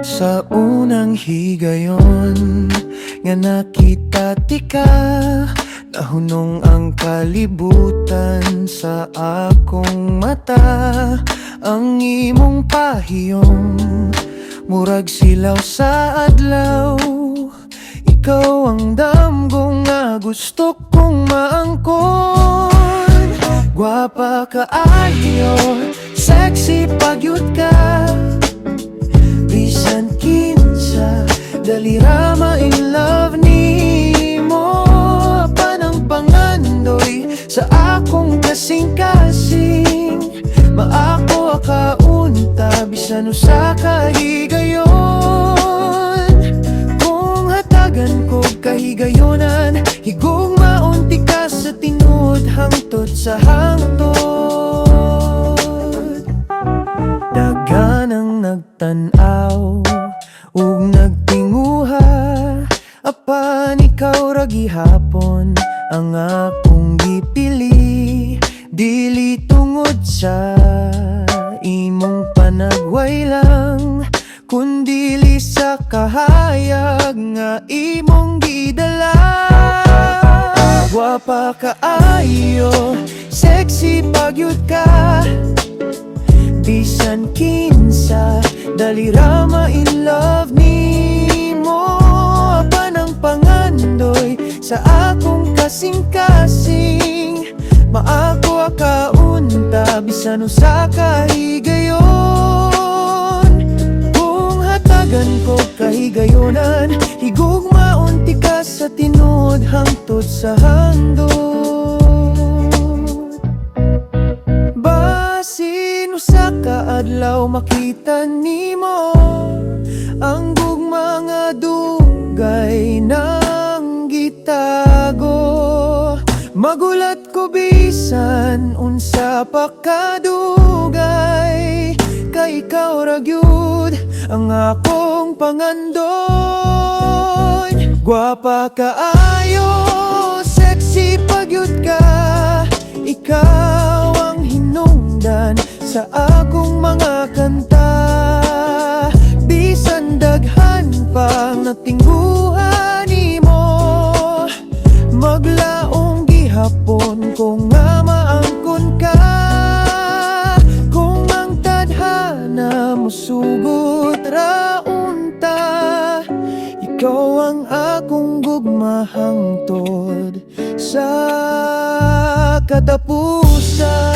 Sa unang higayon nga nakita tika, nahunong ang kalibutan sa akong mata. Ang imong pahiyong murag silaw sa adlaw, ikaw ang damgo nga gusto kong maangkon. Gwapa kaayo, sexy pagyud ka, bisan kinsa dali ra ma-in love nimo. Panang pangandoy sa akong kasing-kasing, maako akaunta bisan usa ka higayon. Kung hatagan ko kahigayonan, higugmaon ti ka sa tinud hangtod sa hangtod. Dagan ang nagtan-aw ug nagtinguha, apan ikaw ra gihapon ang akong gipili. Dili tungod sa imong panagway lang, kundili sa kahayag nga imong gidala. Gwapa kaayo, sexy pagyud ka, bisan kinsa dali ra ma-in love nimo. Panang pangandoy sa akong kasing-kasing, maako akaunta bisan usa ka higayon. Kung hatagan ko kahigayonan, higugmaon ti ka sa tinud hangtod sa hangtod. Basin usa ka adlaw makita nimo ang gugma nga dugay nang gitago. Magulat ko bisan unsa pa kadugay, kay ikaw ra gyud ang akong pangandoy. Gwapa kaayo, sexy pagyud ka, ikaw ang hinungdan sa akong mga kanta. Bisan daghan pang natingguhan nimo, maglaong gihapon ko nga maangkon ka. Kung ang tadhana mosugot ra unta, ikaw ang akong gugma hangtod sa katapusan.